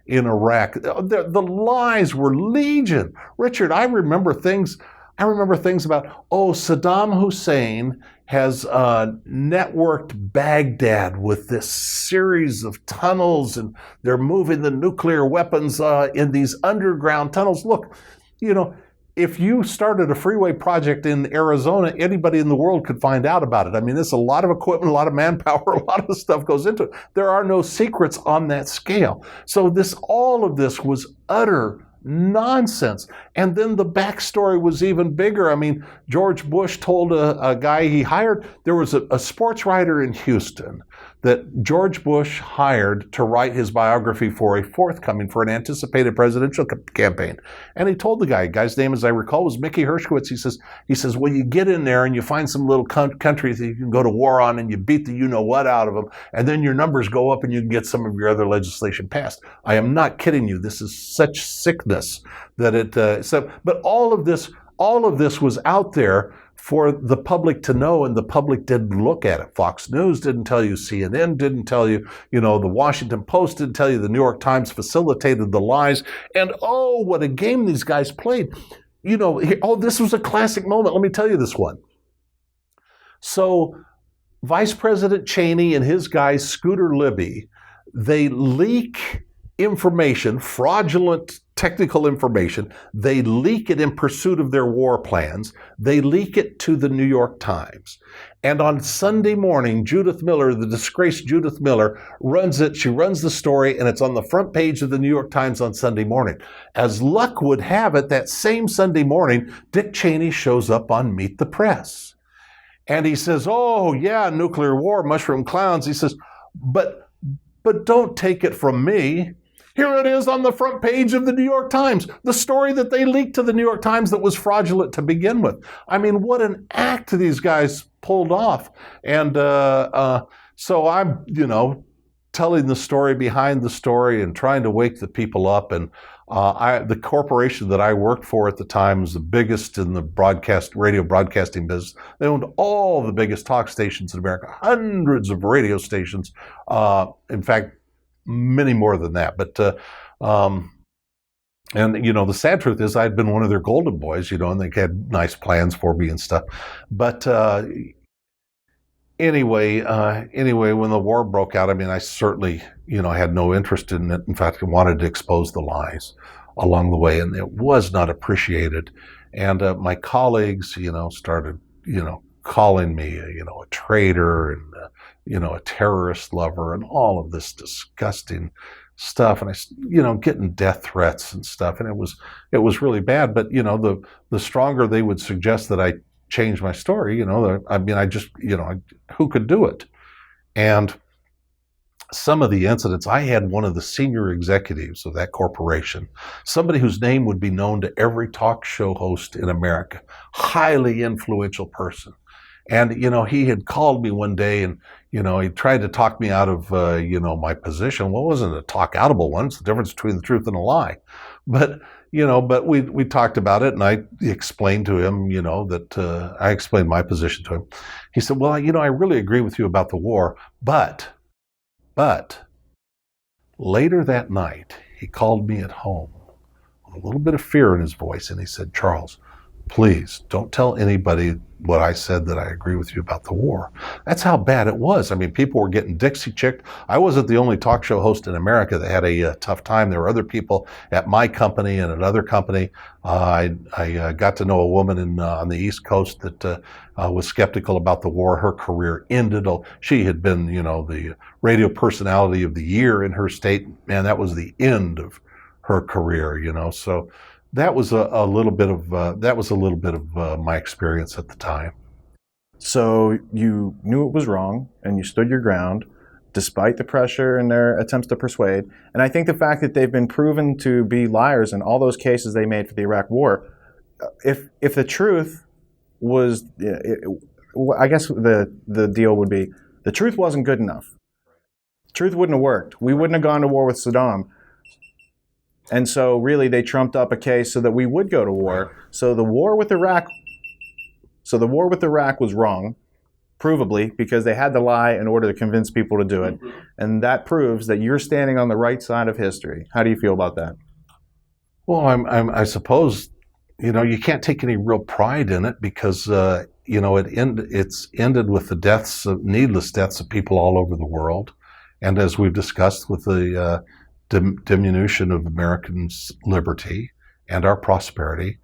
in Iraq, the lies were legion. Richard, I remember things about, Saddam Hussein has networked Baghdad with this series of tunnels, and they're moving the nuclear weapons in these underground tunnels. Look, if you started a freeway project in Arizona, anybody in the world could find out about it. I mean, it's a lot of equipment, a lot of manpower, a lot of stuff goes into it. There are no secrets on that scale. So all of this was utter nonsense. And then the backstory was even bigger. I mean, George Bush told a guy he hired, there was a sports writer in Houston that George Bush hired to write his biography for an anticipated presidential campaign. And he told the guy's name, as I recall, was Mickey Hershkowitz. He says, well, you get in there and you find some little country that you can go to war on, and you beat the you-know-what out of them, and then your numbers go up and you can get some of your other legislation passed. I am not kidding you. This is such sickness that but all of this was out there for the public to know, and the public didn't look at it. Fox News didn't tell you, CNN didn't tell you, the Washington Post didn't tell you, the New York Times facilitated the lies. And what a game these guys played. This was a classic moment. Let me tell you this one. So Vice President Cheney and his guy, Scooter Libby, they leak information, fraudulent technical information. They leak it in pursuit of their war plans. They leak it to the New York Times. And on Sunday morning, Judith Miller, the disgraced Judith Miller, runs it. She runs the story, and it's on the front page of the New York Times on Sunday morning. As luck would have it, that same Sunday morning, Dick Cheney shows up on Meet the Press. And he says, nuclear war, mushroom clowns. He says, but But don't take it from me. Here it is on the front page of the New York Times, the story that they leaked to the New York Times that was fraudulent to begin with. I mean, what an act these guys pulled off. And so I'm, telling the story behind the story and trying to wake the people up. And the corporation that I worked for at the time was the biggest in the radio broadcasting business. They owned all the biggest talk stations in America, hundreds of radio stations. In fact, many more than that. But, the sad truth is I'd been one of their golden boys, and they had nice plans for me and stuff. But, Anyway, when the war broke out, I mean, I certainly, had no interest in it. In fact, I wanted to expose the lies along the way, and it was not appreciated. And my colleagues, started, calling me, a traitor and, a terrorist lover and all of this disgusting stuff. And I, getting death threats and stuff. And it was really bad. But, the stronger they would suggest that I change my story, who could do it? And some of the incidents, I had one of the senior executives of that corporation, somebody whose name would be known to every talk show host in America, highly influential person. And, he had called me one day and, he tried to talk me out of, my position. Well, it wasn't a talk-outable one. It's the difference between the truth and a lie. But we talked about it, and I explained to him, that I explained my position to him. He said, well, I really agree with you about the war, but later that night, he called me at home with a little bit of fear in his voice, and he said, Charles, please don't tell anybody what I said, that I agree with you about the war. That's how bad it was. I mean, people were getting Dixie Chick. I wasn't the only talk show host in America that had a tough time. There were other people at my company and another company. I got to know a woman on the East Coast that was skeptical about the war. Her career ended. She had been, the radio personality of the year in her state. Man, that was the end of her career, so that was a little bit of my experience at the time. So you knew it was wrong, and you stood your ground, despite the pressure and their attempts to persuade. And I think the fact that they've been proven to be liars in all those cases they made for the Iraq War, if the truth was, I guess the deal would be, the truth wasn't good enough. Truth wouldn't have worked. We wouldn't have gone to war with Saddam. And so really they trumped up a case so that we would go to war. So the war with Iraq was wrong, provably, because they had to lie in order to convince people to do it. And that proves that you're standing on the right side of history. How do you feel about that? Well, I suppose, you can't take any real pride in it because, it's ended with the needless deaths of people all over the world. And as we've discussed with the diminution of Americans' liberty and our prosperity.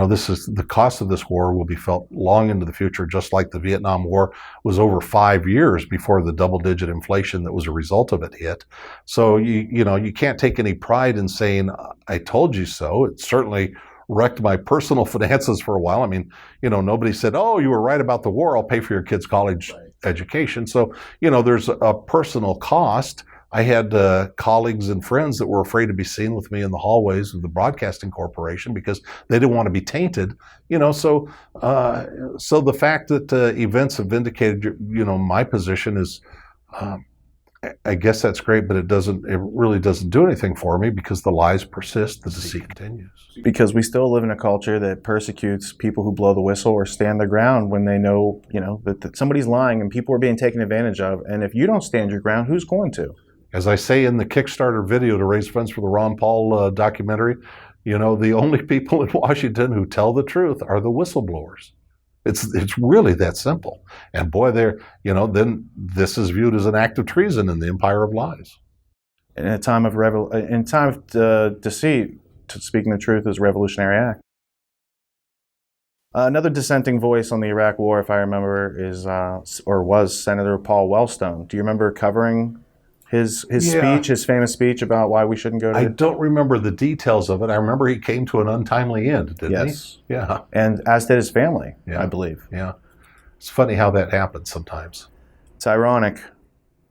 This is the cost of this war will be felt long into the future, just like the Vietnam War was over 5 years before the double-digit inflation that was a result of it hit. So you can't take any pride in saying, I told you so. It certainly wrecked my personal finances for a while. I mean, nobody said, oh, you were right about the war. I'll pay for your kids' college education. So, there's a personal cost. I had colleagues and friends that were afraid to be seen with me in the hallways of the broadcasting corporation because they didn't want to be tainted. So the fact that events have vindicated, my position is, I guess that's great, but it really doesn't do anything for me because the lies persist, the deceit continues. Because we still live in a culture that persecutes people who blow the whistle or stand their ground when they know, that somebody's lying and people are being taken advantage of. And if you don't stand your ground, who's going to? As I say in the Kickstarter video to raise funds for the Ron Paul documentary, the only people in Washington who tell the truth are the whistleblowers. It's really that simple. And boy, then this is viewed as an act of treason in the empire of lies. In a time of deceit, speaking the truth is a revolutionary act. Another dissenting voice on the Iraq War, if I remember, was Senator Paul Wellstone. Do you remember covering his speech, his famous speech about why we shouldn't go to... I don't remember the details of it. I remember he came to an untimely end, didn't he? Yes. Yeah. And as did his family, I believe. Yeah. It's funny how that happens sometimes. It's ironic,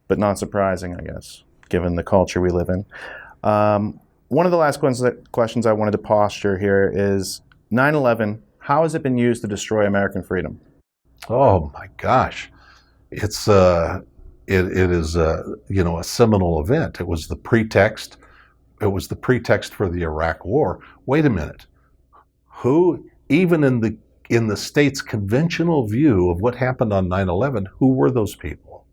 but not surprising, I guess. given the culture we live in. One of the last questions I wanted to posture here is 9/11. How has it been used to destroy American freedom? Oh my gosh, it is a seminal event. It was the pretext. It was the pretext for the Iraq War. Wait a minute, who even in the state's conventional view of what happened on 9/11, who were those people?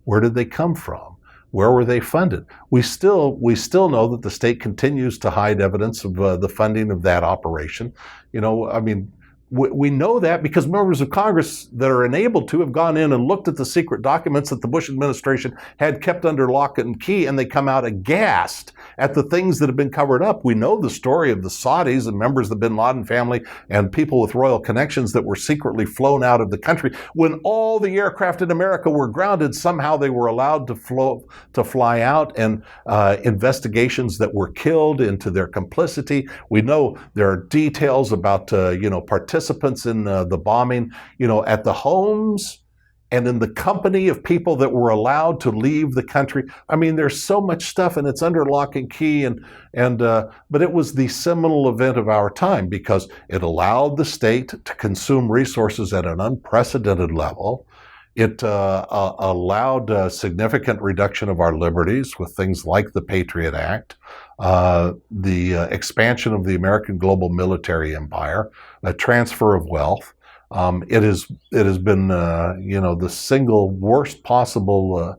Where did they come from? Where were they funded? We still know that the state continues to hide evidence of the funding of that operation. We know that because members of Congress that are enabled to have gone in and looked at the secret documents that the Bush administration had kept under lock and key, and they come out aghast at the things that have been covered up. We know the story of the Saudis and members of the bin Laden family and people with royal connections that were secretly flown out of the country. When all the aircraft in America were grounded, somehow they were allowed to fly out, and investigations that were killed into their complicity. We know there are details about participants in the bombing, at the homes and in the company of people that were allowed to leave the country. I mean, there's so much stuff, and it's under lock and key. But it was the seminal event of our time because it allowed the state to consume resources at an unprecedented level. It allowed a significant reduction of our liberties with things like the Patriot Act, the expansion of the American global military empire, a transfer of wealth. It has been the single worst possible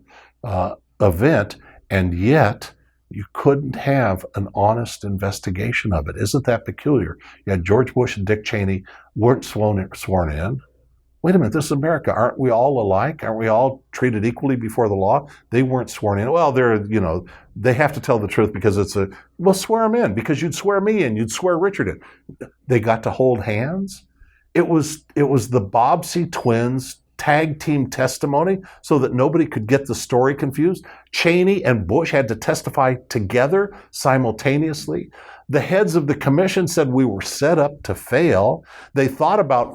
event, and yet you couldn't have an honest investigation of it. Isn't that peculiar? You had George Bush and Dick Cheney weren't sworn in. Wait a minute, this is America. Aren't we all alike? Aren't we all treated equally before the law? They weren't sworn in. Well, they have to tell the truth because well, swear them in because you'd swear me in, you'd swear Richard in. They got to hold hands. It was the Bobbsey twins tag team testimony so that nobody could get the story confused. Cheney and Bush had to testify together simultaneously. The heads of the commission said we were set up to fail. They thought about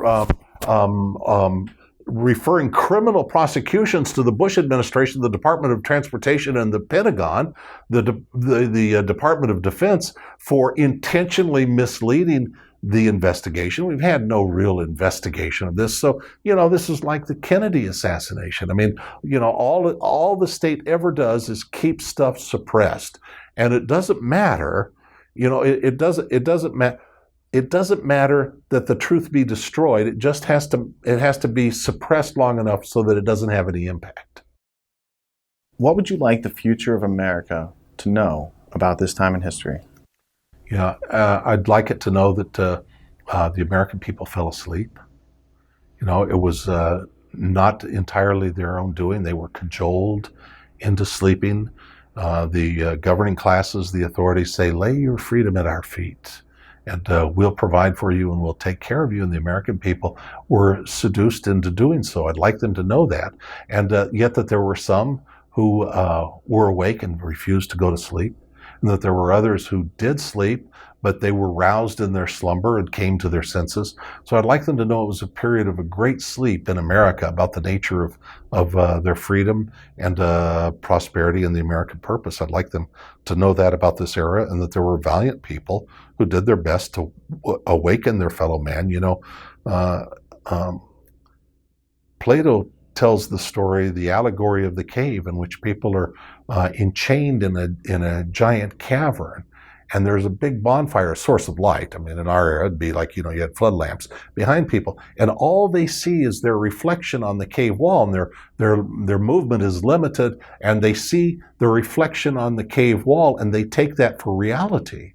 referring criminal prosecutions to the Bush administration, the Department of Transportation, and the Pentagon, the Department of Defense, for intentionally misleading the investigation. We've had no real investigation of this. So, this is like the Kennedy assassination. I mean, all the state ever does is keep stuff suppressed. And it doesn't matter, it doesn't matter. It doesn't matter that the truth be destroyed. It just has to be suppressed long enough so that it doesn't have any impact. What would you like the future of America to know about this time in history? Yeah, I'd like it to know that the American people fell asleep. It was not entirely their own doing. They were cajoled into sleeping. The governing classes, the authorities say, lay your freedom at our feet. And we'll provide for you and we'll take care of you. And the American people were seduced into doing so. I'd like them to know that. And yet that there were some who were awake and refused to go to sleep. And that there were others who did sleep, but they were roused in their slumber and came to their senses. So I'd like them to know it was a period of a great sleep in America about the nature of their freedom and prosperity and the American purpose. I'd like them to know that about this era and that there were valiant people who did their best to awaken their fellow man. Plato tells the story, the allegory of the cave, in which people are enchained in a giant cavern. And there's a big bonfire, a source of light. I mean, in our era, it'd be like, you had flood lamps behind people. And all they see is their reflection on the cave wall. And their movement is limited. And they see the reflection on the cave wall, and they take that for reality.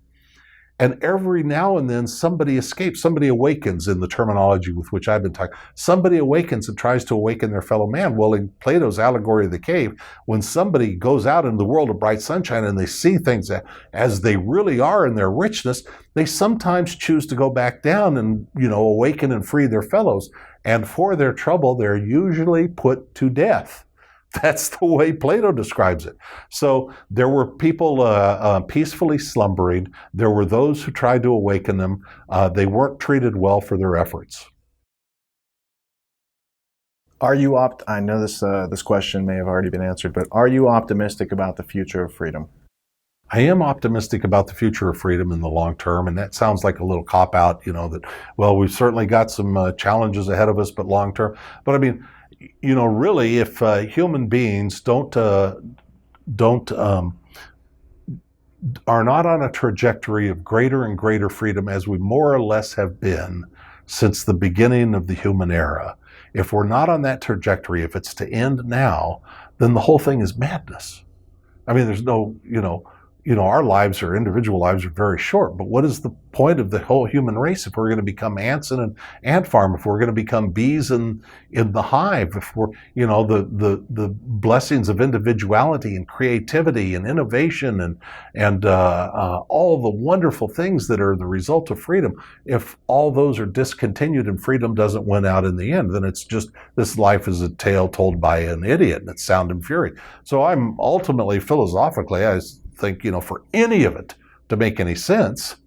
And every now and then somebody escapes, somebody awakens in the terminology with which I've been talking. Somebody awakens and tries to awaken their fellow man. Well, in Plato's allegory of the cave, when somebody goes out into the world of bright sunshine and they see things as they really are in their richness, they sometimes choose to go back down and, awaken and free their fellows. And for their trouble, they're usually put to death. That's the way Plato describes it. So there were people peacefully slumbering. There were those who tried to awaken them. They weren't treated well for their efforts. Are you I know this question may have already been answered, but are you optimistic about the future of freedom? I am optimistic about the future of freedom in the long term, and that sounds like a little cop-out, that, well, we've certainly got some challenges ahead of us, but long term. But I mean, really, if human beings are not on a trajectory of greater and greater freedom, as we more or less have been since the beginning of the human era, if we're not on that trajectory, if it's to end now, then the whole thing is madness. I mean, there's no, our lives, our individual lives, are very short. But what is the point of the whole human race if we're going to become ants in an ant farm, if we're going to become bees in the hive, if we're, the blessings of individuality and creativity and innovation and all the wonderful things that are the result of freedom, if all those are discontinued and freedom doesn't win out in the end, then it's just, this life is a tale told by an idiot, and it's sound and fury. So I'm ultimately, philosophically, I think, for any of it to make any sense,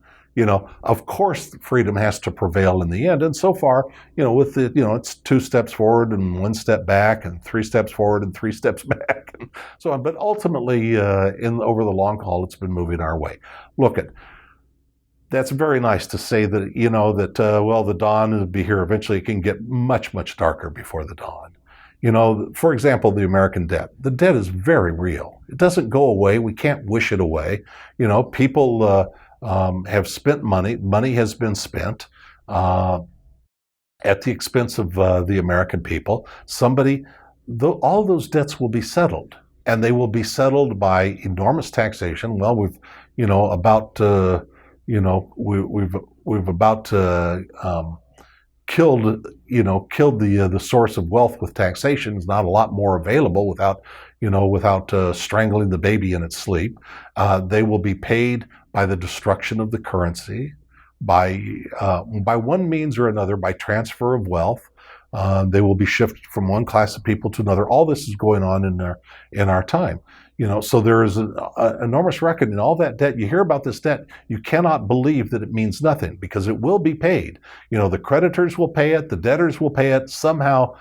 of course freedom has to prevail in the end. And so far, with the, it's 2 steps forward and 1 step back, and 3 steps forward and 3 steps back, and so on. But ultimately, over the long haul, it's been moving our way. That's very nice to say that, well, the dawn will be here eventually. It can get much, much darker before the dawn. For example, the American debt. The debt is very real. It doesn't go away. We can't wish it away. People have spent money. Money has been spent at the expense of the American people. All those debts will be settled, and they will be settled by enormous taxation. Well, we've killed the source of wealth with taxation. There's not a lot more available without strangling the baby in its sleep. They will be paid by the destruction of the currency, by one means or another, by transfer of wealth. They will be shifted from one class of people to another. All this is going on in our time. So there is an enormous reckoning. All that debt, you hear about this debt, you cannot believe that it means nothing, because it will be paid. The creditors will pay it, the debtors will pay it. Somehow,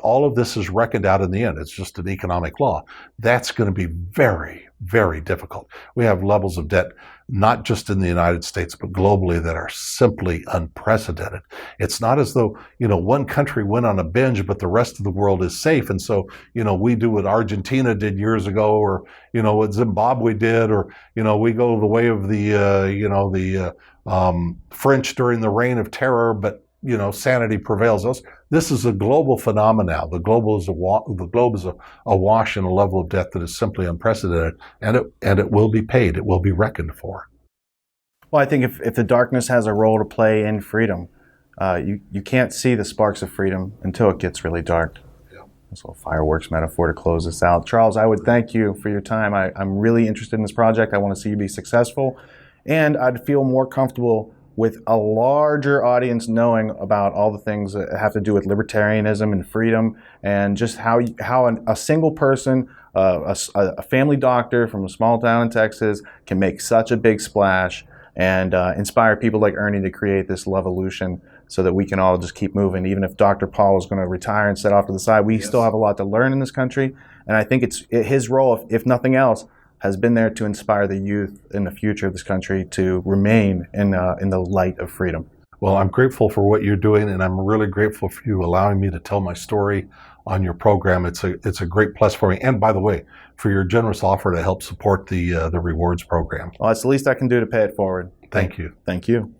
all of this is reckoned out in the end. It's just an economic law. That's going to be very, very difficult. We have levels of debt, not just in the United States, but globally, that are simply unprecedented. It's not as though, one country went on a binge, but the rest of the world is safe. And so, we do what Argentina did years ago, or, what Zimbabwe did, or, we go the way of the French during the Reign of Terror, but, sanity prevails. This is a global phenomenon. The globe is awash in a level of debt that is simply unprecedented, and it will be paid. It will be reckoned for. Well, I think if the darkness has a role to play in freedom, you can't see the sparks of freedom until it gets really dark. Yeah. That's a little fireworks metaphor to close this out. Charles, I would thank you for your time. I'm really interested in this project. I want to see you be successful, and I'd feel more comfortable with a larger audience knowing about all the things that have to do with libertarianism and freedom, and just how a single person, a family doctor from a small town in Texas, can make such a big splash and inspire people like Ernie to create this Lovevolution, so that we can all just keep moving. Even if Dr. Paul is going to retire and set off to the side, we still have a lot to learn in this country. And I think his role, if nothing else, has been there to inspire the youth in the future of this country to remain in the light of freedom. Well, I'm grateful for what you're doing, and I'm really grateful for you allowing me to tell my story on your program. It's a great plus for me. And by the way, for your generous offer to help support the rewards program. Well, it's the least I can do to pay it forward. Thank you. Thank you.